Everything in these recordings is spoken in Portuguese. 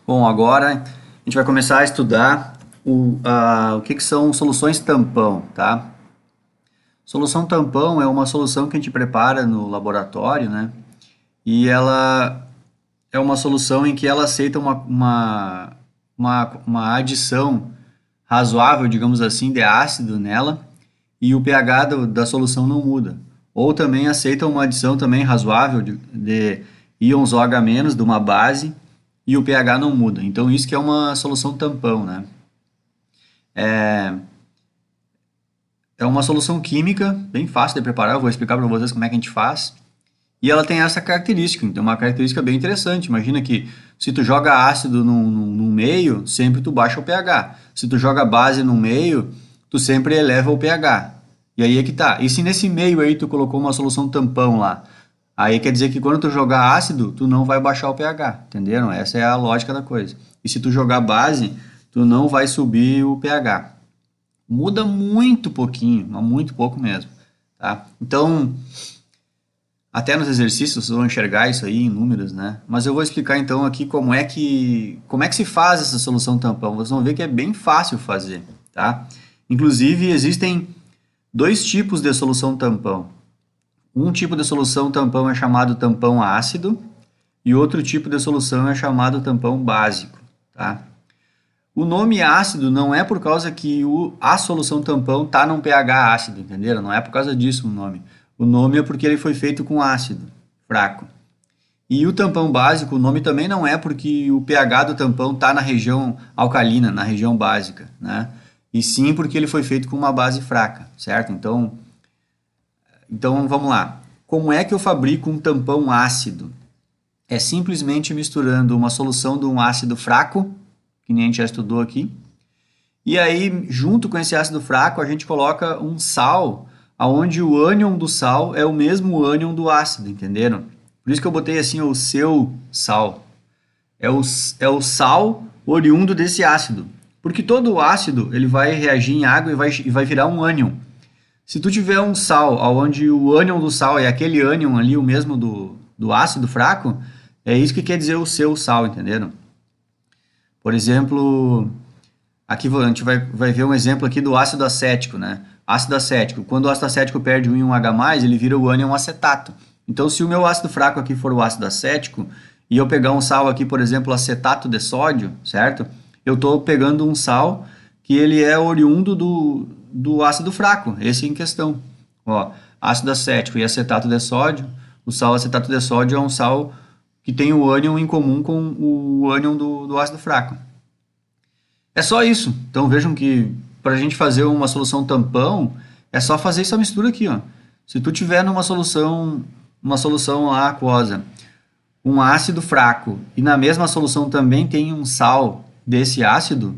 Bom, agora a gente vai começar a estudar o que são soluções tampão, tá? Solução tampão é uma solução que a gente prepara no laboratório, né? E ela é uma solução em que ela aceita uma adição razoável, digamos assim, de ácido nela e o pH da solução não muda. Ou também aceita uma adição também razoável de íons OH- de uma base e o pH não muda. Então isso que é uma solução tampão, né? É uma solução química bem fácil de preparar, eu vou explicar para vocês como é que a gente faz. E ela tem essa característica, então uma característica bem interessante. Imagina que se tu joga ácido no meio, sempre tu baixa o pH. Se tu joga base no meio, tu sempre eleva o pH. E aí é que tá. E se nesse meio aí tu colocou uma solução tampão lá, aí quer dizer que quando tu jogar ácido, tu não vai baixar o pH, entenderam? Essa é a lógica da coisa. E se tu jogar base, tu não vai subir o pH. Muda muito pouquinho, mas muito pouco mesmo, tá? Então, até nos exercícios vocês vão enxergar isso aí em números, né? Mas eu vou explicar então aqui como é que se faz essa solução tampão. Vocês vão ver que é bem fácil fazer, tá? Inclusive existem dois tipos de solução tampão. Um tipo de solução tampão é chamado tampão ácido e outro tipo de solução é chamado tampão básico, tá? O nome ácido não é por causa que a solução tampão está num pH ácido, entenderam? Não é por causa disso o nome. O nome é porque ele foi feito com ácido fraco. E o tampão básico, o nome também não é porque o pH do tampão está na região alcalina, na região básica, né? E sim porque ele foi feito com uma base fraca, certo? Então vamos lá. Como é que eu fabrico um tampão ácido? É simplesmente misturando uma solução de um ácido fraco, que nem a gente já estudou aqui, e aí, junto com esse ácido fraco, a gente coloca um sal, aonde o ânion do sal é o mesmo ânion do ácido, entenderam? Por isso que eu botei assim o seu sal. É o sal oriundo desse ácido. Porque todo o ácido ele vai reagir em água e vai virar um ânion. Se tu tiver um sal, onde o ânion do sal é aquele ânion ali, o mesmo do ácido fraco, é isso que quer dizer o seu sal, entenderam? Por exemplo, aqui a gente vai ver um exemplo aqui do ácido acético, né? Ácido acético. Quando o ácido acético perde um íon H+, ele vira o ânion acetato. Então, se o meu ácido fraco aqui for o ácido acético, e eu pegar um sal aqui, por exemplo, acetato de sódio, certo? Eu estou pegando um sal que ele é oriundo do ácido fraco, esse em questão. Ó, ácido acético e acetato de sódio. O sal acetato de sódio é um sal que tem o ânion em comum com o ânion do ácido fraco. É só isso. Então vejam que para a gente fazer uma solução tampão, é só fazer essa mistura aqui, ó. Se tu tiver uma solução aquosa, um ácido fraco e na mesma solução também tem um sal desse ácido,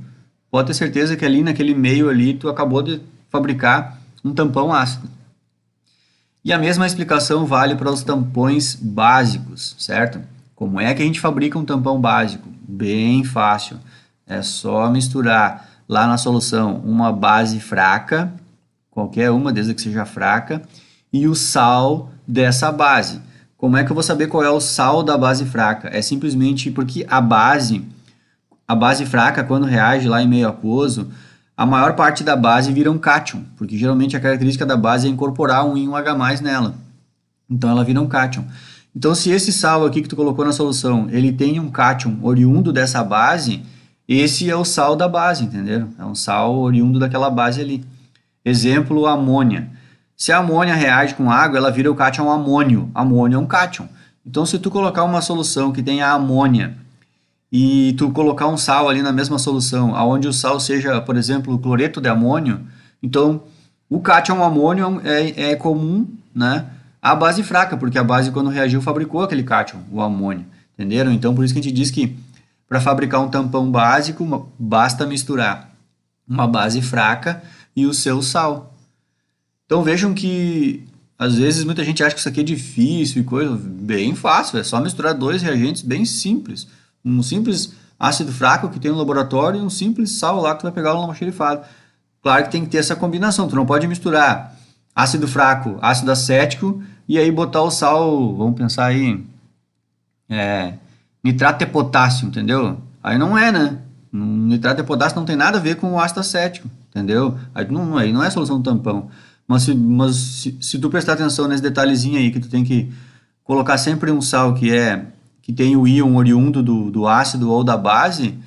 pode ter certeza que ali naquele meio ali tu acabou de fabricar um tampão ácido. E a mesma explicação vale para os tampões básicos, certo? Como é que a gente fabrica um tampão básico? Bem fácil. É só misturar lá na solução uma base fraca, qualquer uma, desde que seja fraca, e o sal dessa base. Como é que eu vou saber qual é o sal da base fraca? É simplesmente porque a base fraca, quando reage lá em meio aquoso, a maior parte da base vira um cátion, porque geralmente a característica da base é incorporar um íon H+ nela. Então ela vira um cátion. Então se esse sal aqui que tu colocou na solução, ele tem um cátion oriundo dessa base, esse é o sal da base, entenderam? É um sal oriundo daquela base ali. Exemplo, amônia. Se a amônia reage com água, ela vira o cátion amônio. Amônio é um cátion. Então se tu colocar uma solução que tenha amônia e tu colocar um sal ali na mesma solução, aonde o sal seja, por exemplo, cloreto de amônio, então o cátion amônio é comum, né, à base fraca, porque a base quando reagiu fabricou aquele cátion, o amônio, entenderam? Então por isso que a gente diz que para fabricar um tampão básico basta misturar uma base fraca e o seu sal. Então vejam que às vezes muita gente acha que isso aqui é difícil e coisa, bem fácil, é só misturar dois reagentes bem simples. Um simples ácido fraco que tem no laboratório e um simples sal lá que tu vai pegar no almoxarifado. Claro que tem que ter essa combinação, tu não pode misturar ácido fraco, ácido acético e aí botar o sal, vamos pensar aí, nitrato de potássio, entendeu? Aí não é, né? Um nitrato de potássio não tem nada a ver com o ácido acético, entendeu? Aí não é solução tampão. Mas se tu prestar atenção nesse detalhezinho aí, que tu tem que colocar sempre um sal que tem o íon oriundo do ácido ou da base,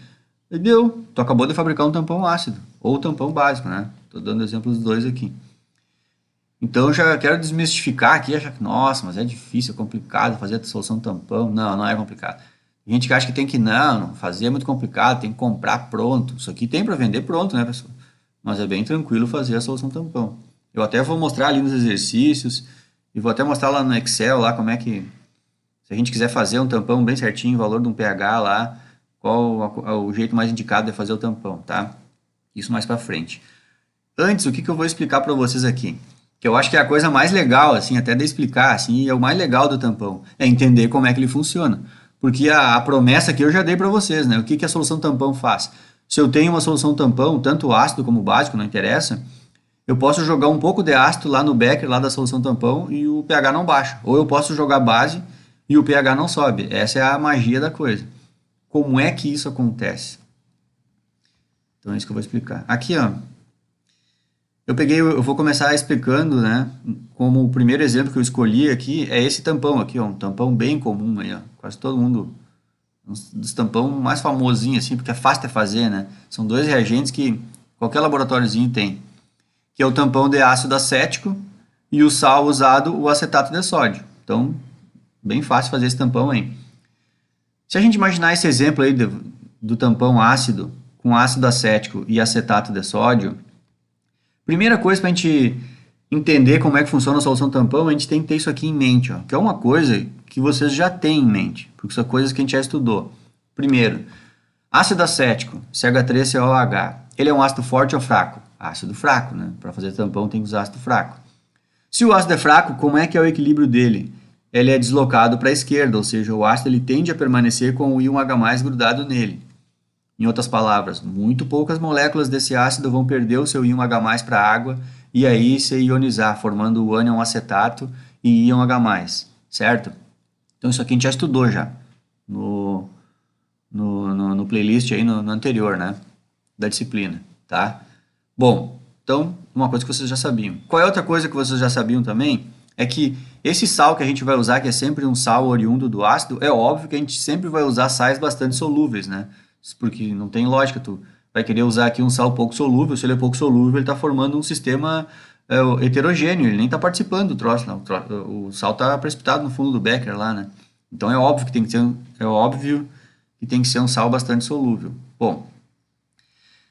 deu. Tu acabou de fabricar um tampão ácido, ou tampão básico, né? Tô dando exemplos dos dois aqui. Então eu já quero desmistificar aqui, achar que, nossa, mas é difícil, é complicado fazer a solução tampão. Não, não é complicado. Tem gente que acha que tem que, não, fazer é muito complicado, tem que comprar pronto. Isso aqui tem para vender pronto, né, pessoal? Mas é bem tranquilo fazer a solução tampão. Eu até vou mostrar ali nos exercícios, e vou até mostrar lá no Excel, lá como é que, se a gente quiser fazer um tampão bem certinho, o valor de um pH lá, qual o jeito mais indicado de fazer o tampão, tá? Isso mais para frente. Antes, o que eu vou explicar para vocês aqui? Que eu acho que é a coisa mais legal, assim, até de explicar, assim, é o mais legal do tampão, é entender como é que ele funciona. Porque a promessa aqui eu já dei para vocês, né? O que a solução tampão faz? Se eu tenho uma solução tampão, tanto ácido como básico, não interessa, eu posso jogar um pouco de ácido lá no becker, lá da solução tampão, e o pH não baixa. Ou eu posso jogar base e o pH não sobe. Essa é a magia da coisa. Como é que isso acontece? Então é isso que eu vou explicar. Aqui, ó, eu vou começar explicando, né, como o primeiro exemplo que eu escolhi aqui é esse tampão aqui, ó, um tampão bem comum aí, ó, quase todo mundo, um dos tampão mais famosinho assim, porque é fácil de fazer, né, são dois reagentes que qualquer laboratóriozinho tem, que é o tampão de ácido acético e o sal usado, o acetato de sódio. Então, bem fácil fazer esse tampão aí. Se a gente imaginar esse exemplo aí do tampão ácido com ácido acético e acetato de sódio, primeira coisa para a gente entender como é que funciona a solução tampão, a gente tem que ter isso aqui em mente, ó, que é uma coisa que vocês já têm em mente, porque são coisas que a gente já estudou. Primeiro, ácido acético, CH3COH, ele é um ácido forte ou fraco? Ácido fraco, né? Para fazer tampão tem que usar ácido fraco. Se o ácido é fraco, como é que é o equilíbrio dele? Ele é deslocado para a esquerda, ou seja, o ácido ele tende a permanecer com o íon H+ grudado nele. Em outras palavras, muito poucas moléculas desse ácido vão perder o seu íon H+ para a água e aí se ionizar, formando o ânion acetato e íon H+, certo? Então isso aqui a gente já estudou já no playlist aí no anterior, né? Da disciplina, tá? Bom, então uma coisa que vocês já sabiam. Qual é outra coisa que vocês já sabiam também? É que esse sal que a gente vai usar, que é sempre um sal oriundo do ácido, é óbvio que a gente sempre vai usar sais bastante solúveis, né? Porque não tem lógica, tu vai querer usar aqui um sal pouco solúvel, se ele é pouco solúvel, ele está formando um sistema heterogêneo, ele nem está participando do troço, não. O sal está precipitado no fundo do becker lá, né? Então é óbvio que tem que ser um sal bastante solúvel. Bom,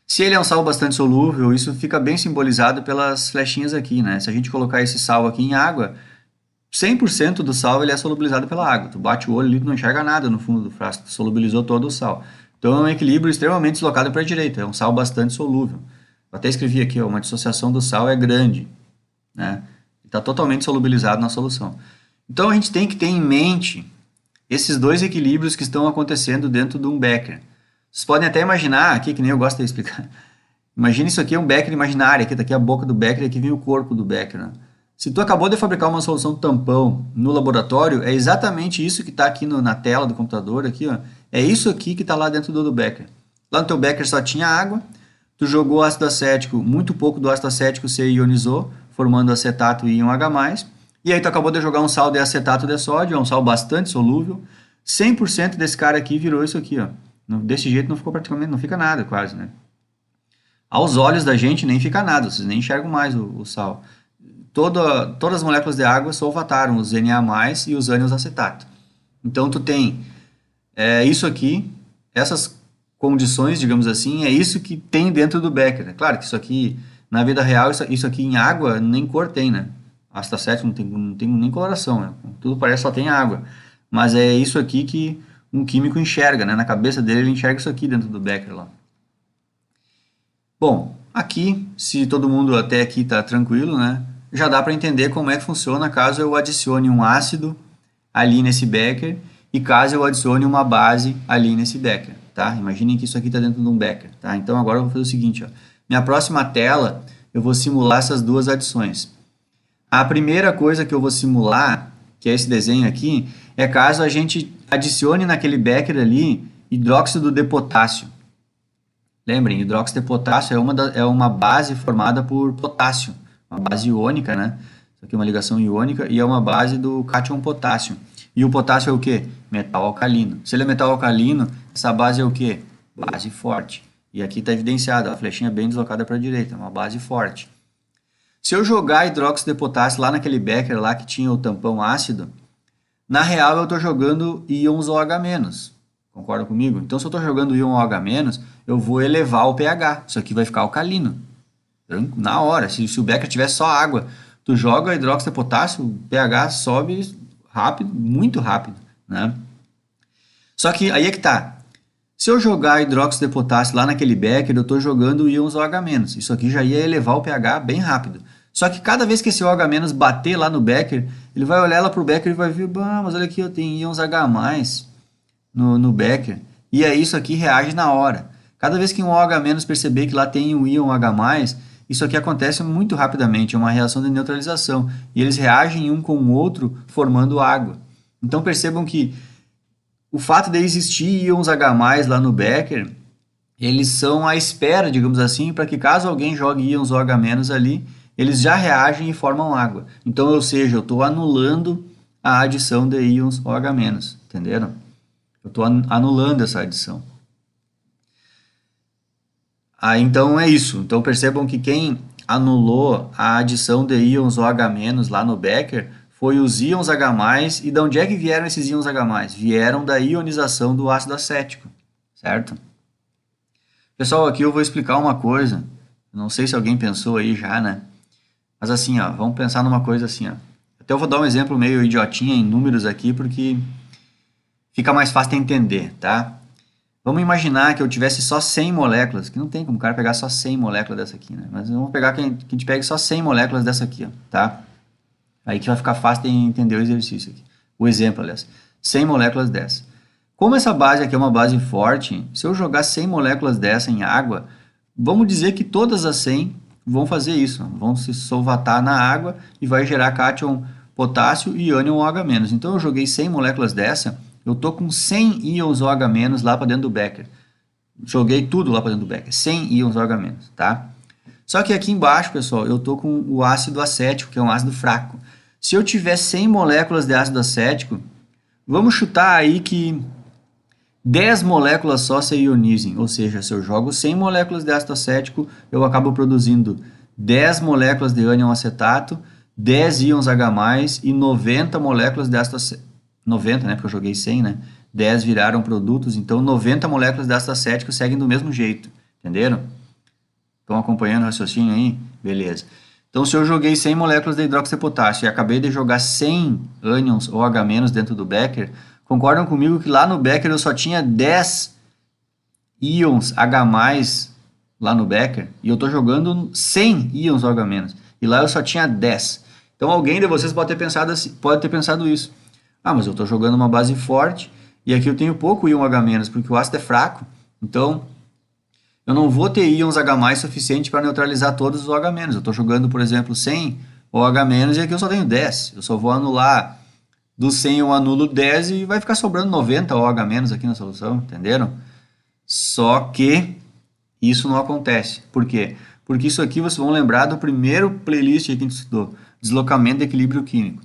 se ele é um sal bastante solúvel, isso fica bem simbolizado pelas flechinhas aqui, né? Se a gente colocar esse sal aqui em água, 100% do sal ele é solubilizado pela água. Tu bate o olho ali, tu não enxerga nada no fundo do frasco, tu solubilizou todo o sal. Então é um equilíbrio extremamente deslocado para a direita, é um sal bastante solúvel. Eu até escrevi aqui, ó, uma dissociação do sal é grande, né? Está totalmente solubilizado na solução. Então a gente tem que ter em mente esses dois equilíbrios que estão acontecendo dentro de um becker. Vocês podem até imaginar, aqui que nem eu gosto de explicar, imagina isso aqui é um becker imaginário, aqui está aqui a boca do becker e aqui vem o corpo do becker, né? Se tu acabou de fabricar uma solução tampão no laboratório, é exatamente isso que está aqui na tela do computador, aqui, ó, é isso aqui que está lá dentro do becker. Lá no teu becker só tinha água, tu jogou ácido acético, muito pouco do ácido acético se ionizou, formando acetato e íon H+, e aí tu acabou de jogar um sal de acetato de sódio, é um sal bastante solúvel, 100% desse cara aqui virou isso aqui, ó. Desse jeito não ficou praticamente, não fica nada quase, né? Aos olhos da gente nem fica nada, vocês nem enxergam mais o sal. Todas as moléculas de água solvataram os Na+, e os ânions acetato. Então tu tem isso aqui, essas condições, digamos assim, é isso que tem dentro do becker. É claro que isso aqui, na vida real, isso aqui em água nem cor tem, né? Ácido acético não tem nem coloração, né? Tudo parece só tem água. Mas é isso aqui que um químico enxerga, né? Na cabeça dele ele enxerga isso aqui dentro do becker lá. Bom, aqui, se todo mundo até aqui está tranquilo, né? Já dá para entender como é que funciona caso eu adicione um ácido ali nesse becker e caso eu adicione uma base ali nesse becker, tá? Imaginem que isso aqui está dentro de um becker, tá? Então agora eu vou fazer o seguinte, ó. Minha próxima tela eu vou simular essas duas adições. A primeira coisa que eu vou simular, que é esse desenho aqui, é caso a gente adicione naquele becker ali hidróxido de potássio. Lembrem, hidróxido de potássio é uma base formada por potássio, uma base iônica, né? Isso aqui é uma ligação iônica e é uma base do cátion potássio. E o potássio é o quê? Metal alcalino. Se ele é metal alcalino, essa base é o quê? Base forte. E aqui está evidenciado, a flechinha bem deslocada para a direita, uma base forte. Se eu jogar hidróxido de potássio lá naquele becker lá que tinha o tampão ácido, na real eu estou jogando íons OH-. Concorda comigo? Então se eu estou jogando íon OH-, eu vou elevar o pH. Isso aqui vai ficar alcalino. Na hora, se o becker tiver só água, tu joga hidróxido de potássio, o pH sobe rápido, muito rápido, né? Só que aí é que tá. Se eu jogar hidróxido de potássio lá naquele becker, eu estou jogando íons OH-. Isso aqui já ia elevar o pH bem rápido. Só que cada vez que esse OH- bater lá no becker, ele vai olhar lá pro becker e vai ver, mas olha aqui, eu tenho íons H+ no becker. E aí isso aqui reage na hora. Cada vez que um OH- perceber que lá tem um íon H+, isso aqui acontece muito rapidamente, é uma reação de neutralização. E eles reagem um com o outro, formando água. Então percebam que o fato de existir íons H+ lá no becker, eles são à espera, digamos assim, para que caso alguém jogue íons OH- ali, eles já reagem e formam água. Então, ou seja, eu estou anulando a adição de íons OH-, entenderam? Eu estou anulando essa adição. Então é isso. Então percebam que quem anulou a adição de íons OH- lá no becker foi os íons H+, e de onde é que vieram esses íons H+? Vieram da ionização do ácido acético, certo? Pessoal, aqui eu vou explicar uma coisa, não sei se alguém pensou aí já, né? Mas assim, ó, vamos pensar numa coisa assim, ó. Até eu vou dar um exemplo meio idiotinha em números aqui, porque fica mais fácil de entender, tá? Vamos imaginar que eu tivesse só 100 moléculas, que não tem como o cara pegar só 100 moléculas dessa aqui, né? Mas vamos pegar que a gente pegue só 100 moléculas dessa aqui, ó, tá? Aí que vai ficar fácil de entender o exercício aqui. O exemplo, aliás. 100 moléculas dessa. Como essa base aqui é uma base forte, se eu jogar 100 moléculas dessa em água, vamos dizer que todas as 100 vão fazer isso. Vão se solvatar na água e vai gerar cátion potássio e ânion OH-. Então eu joguei 100 moléculas dessa, eu tô com 100 íons OH- lá para dentro do becker. Joguei tudo lá para dentro do becker. 100 íons OH-, tá? Só que aqui embaixo, pessoal, eu tô com o ácido acético, que é um ácido fraco. Se eu tiver 100 moléculas de ácido acético, vamos chutar aí que 10 moléculas só se ionizem. Ou seja, se eu jogo 100 moléculas de ácido acético, eu acabo produzindo 10 moléculas de ânion acetato, 10 íons H+, e 90 moléculas de ácido acético. 90, né? Porque eu joguei 100, né? 10 viraram produtos, então 90 moléculas de ácido acético seguem do mesmo jeito. Entenderam? Estão acompanhando o raciocínio aí? Beleza. Então, se eu joguei 100 moléculas de hidróxido de potássio e acabei de jogar 100 ânions OH- dentro do becker, concordam comigo que lá no becker eu só tinha 10 íons H+, lá no becker, e eu estou jogando 100 íons OH-, e lá eu só tinha 10. Então, alguém de vocês pode ter pensado isso. Mas eu estou jogando uma base forte, e aqui eu tenho pouco íon H-, porque o ácido é fraco, então eu não vou ter íons H+ suficiente para neutralizar todos os OH-. Eu estou jogando, por exemplo, 100 OH- e aqui eu só tenho 10. Eu só vou anular dos 100 eu anulo 10 e vai ficar sobrando 90 OH- aqui na solução, entenderam? Só que isso não acontece. Por quê? Porque isso aqui vocês vão lembrar do primeiro playlist que a gente estudou, deslocamento de equilíbrio químico.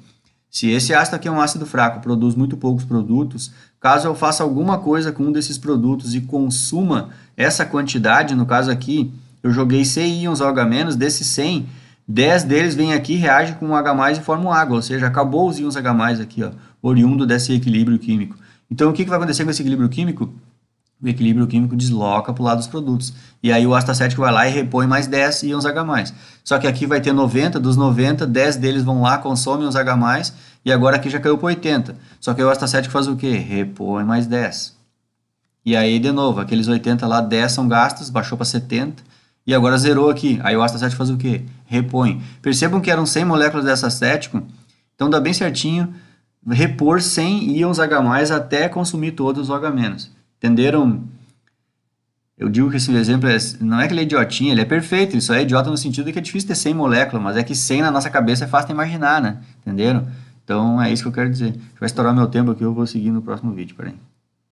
Se esse ácido aqui é um ácido fraco, produz muito poucos produtos, caso eu faça alguma coisa com um desses produtos e consuma essa quantidade, no caso aqui, eu joguei 100 íons OH-, desses 100, 10 deles vêm aqui, reagem com um H+, e formam água, ou seja, acabou os íons H+ aqui, ó, oriundo desse equilíbrio químico. Então, o que vai acontecer com esse equilíbrio químico? O equilíbrio químico desloca para o lado dos produtos. E aí o ácido acético vai lá e repõe mais 10 íons H+. Só que aqui vai ter 90, dos 90, 10 deles vão lá, consomem os H+, e agora aqui já caiu para 80. Só que o ácido acético faz o quê? Repõe mais 10. E aí, de novo, aqueles 80 lá, 10 são gastos, baixou para 70, e agora zerou aqui. Aí o ácido acético faz o quê? Repõe. Percebam que eram 100 moléculas de ácido acético, então dá bem certinho repor 100 íons H+, até consumir todos os OH-. Entenderam? Eu digo que esse exemplo não é que ele é idiotinho, ele é perfeito, ele só é idiota no sentido de que é difícil ter 100 moléculas, mas é que 100 na nossa cabeça é fácil de imaginar, né? Entenderam? Então é isso que eu quero dizer. Vai estourar meu tempo aqui, eu vou seguir no próximo vídeo, peraí.